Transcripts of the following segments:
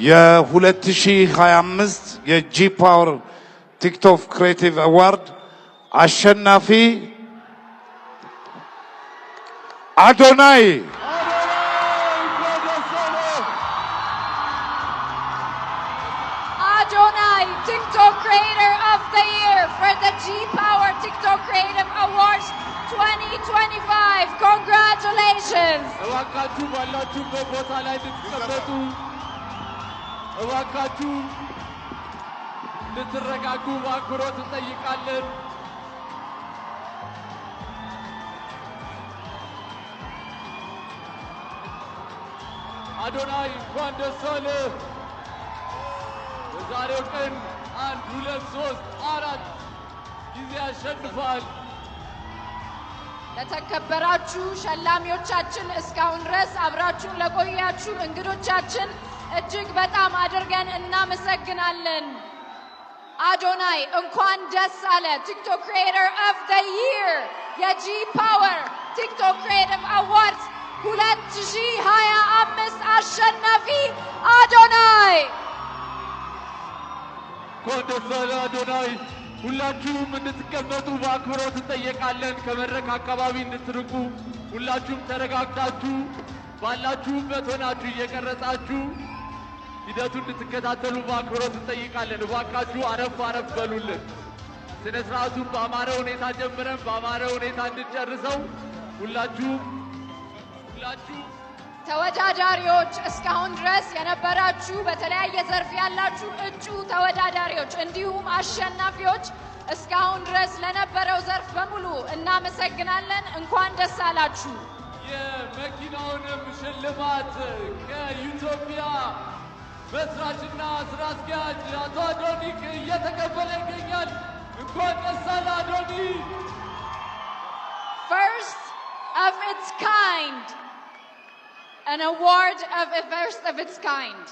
የ2025 የጂ ፓወር ቲክቶክ ክሬቲቭ አዋርድ አሸናፊ አዶናይ TikTok Creator of the Year for the G Power TikTok Creative Awards 2025. Congratulations! Adonai, እንኳን ደስ አለህ። በዛሬው ቀን 1 2 3 4 ጊዜ አሸንፏል። ለተከበራችሁ ሸላሚዎቻችን እስካሁን ድረስ አብራችሁን ለቆያችሁ እንግዶቻችን እጅግ በጣም አድርገን እናመሰግናለን። አዶናይ እንኳን ደስ አለ። ቲክቶክ ክሪኤተር ኦፍ ዘ ይር የጂ ፓወር ቲክቶክ ክሪኤቲቭ አዋርድስ 2025 አሸናፊ አዶናይ። እንኳን ደስ አለ አዶናይ። ሁላችሁም እንድትቀመጡ በአክብሮት እንጠይቃለን። ከመድረክ አካባቢ እንድትርቁ ሁላችሁም ተረጋግታችሁ ባላችሁበት ሆናችሁ እየቀረጻችሁ ሂደቱን እንድትከታተሉ በአክብሮት እንጠይቃለን። እባካችሁ አረፍ አረፍ በሉልን። ስነ ስርዓቱን በአማረ ሁኔታ ጀምረን በአማረ ሁኔታ እንድንጨርሰው ሁላችሁ ተወዳዳሪዎች እስካሁን ድረስ የነበራችሁ በተለያየ ዘርፍ ያላችሁ እጩ ተወዳዳሪዎች እንዲሁም አሸናፊዎች እስካሁን ድረስ ለነበረው ዘርፍ በሙሉ እናመሰግናለን። እንኳን ደስ አላችሁ። የመኪናውንም ሽልማት ከኢትዮጵያ መስራችና ስራ አስኪያጅ አቶ አዶኒክ እየተቀበለ ይገኛል። እንኳን ደስ አለ አዶኒ። First of its kind, an award of a first of its kind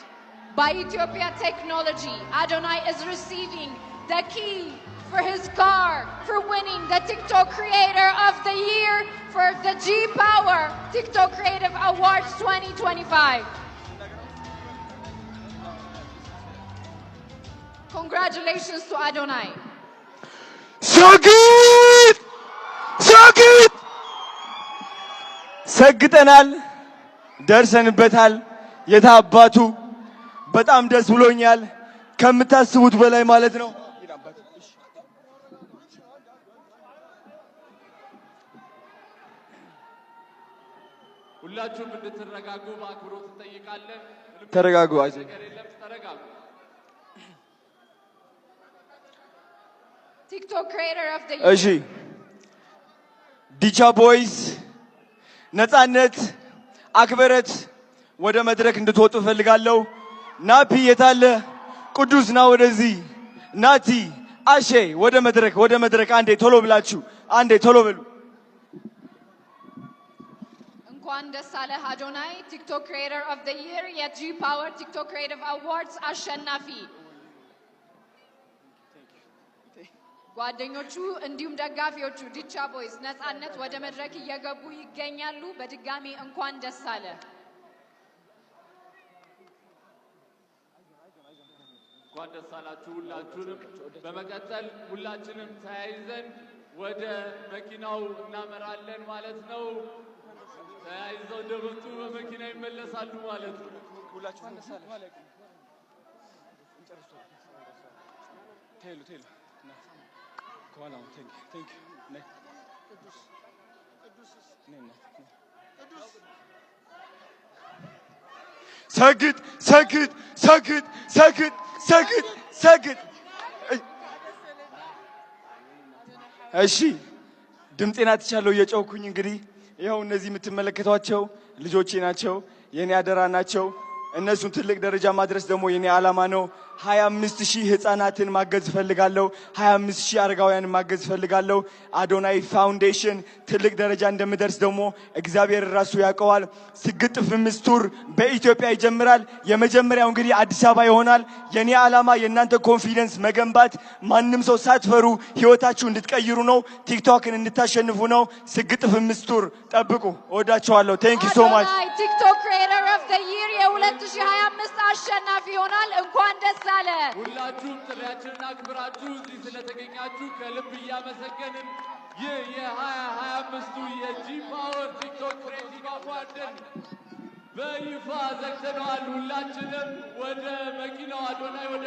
by Ethiopia Technology. Adonai is receiving the key for his car for winning the TikTok Creator of the Year for the G Power TikTok Creative Awards 2025. Congratulations to Adonai. Shagit! Shagit! ሰግጠናል፣ ደርሰንበታል። የታባቱ በጣም ደስ ብሎኛል፣ ከምታስቡት በላይ ማለት ነው። ሁላችሁም እንድትረጋጉ በአክብሮት እንጠይቃለን። ተረጋጉ። TikTok Creator of the Year. እሺ ዲቻ ቦይስ ነፃነት አክበረት ወደ መድረክ እንድትወጡ ፈልጋለሁ። ናፒ የታለ? ቅዱስ ና ወደዚህ። ናቲ አሼ ወደ መድረክ አንዴ ቶሎ ብላችሁ አንዴ ቶሎ በሉ። እንኳን ደስ አለህ አዶናይ ቲክቶክ ክሪኤተር ኦፍ ዘ ይር የጂ ፓወር ቲክቶክ ክሪኤቲቭ አዋርድስ አሸናፊ። ጓደኞቹ እንዲሁም ደጋፊዎቹ ዲቻ ቦይስ ነፃነት ወደ መድረክ እየገቡ ይገኛሉ። በድጋሚ እንኳን ደስ አለ። እንኳን ደስ አላችሁ ሁላችሁንም። በመቀጠል ሁላችንም ተያይዘን ወደ መኪናው እናመራለን ማለት ነው። ተያይዘው እንደመጡ በመኪና ይመለሳሉ ማለት ነው። ሁላችሁም ደስ አለ። ቴሉ ከኋላ ቴንክ ሰግጥ። እሺ ድምጤና ትቻለው እየጨውኩኝ እንግዲህ ይኸው እነዚህ የምትመለከቷቸው ልጆቼ ናቸው፣ የኔ አደራ ናቸው። እነሱን ትልቅ ደረጃ ማድረስ ደግሞ የኔ ዓላማ ነው። 25000 ህፃናትን ማገዝ ፈልጋለሁ 25000 አረጋውያንን ማገዝ ፈልጋለሁ አዶናይ ፋውንዴሽን ትልቅ ደረጃ እንደምደርስ ደግሞ እግዚአብሔር ራሱ ያውቀዋል ስግጥ ፍምስ ቱር በኢትዮጵያ ይጀምራል የመጀመሪያው እንግዲህ አዲስ አበባ ይሆናል የኔ ዓላማ የእናንተ ኮንፊደንስ መገንባት ማንንም ሰው ሳትፈሩ ህይወታችሁ እንድትቀይሩ ነው ቲክቶክን እንድታሸንፉ ነው ስግጥ ፍምስ ቱር ጠብቁ ወዳችኋለሁ ቴንክ ዩ ሶ ማች ቲክቶክ ክሬተር ኦፍ ዘ ይር የ2025 አሸናፊ ይሆናል እንኳን ደስ አለ ሁላችሁም ጥሪያችንን አክብራችሁ እዚህ ስለተገኛችሁ ከልብ እያመሰገንን ይህ የ2025ቱ የጂ ፓወር ቲክቶክ ክሬቲቭ አዋርድን በይፋ ዘግተነዋል ሁላችንም ወደ መኪናው አዶናይ ወደ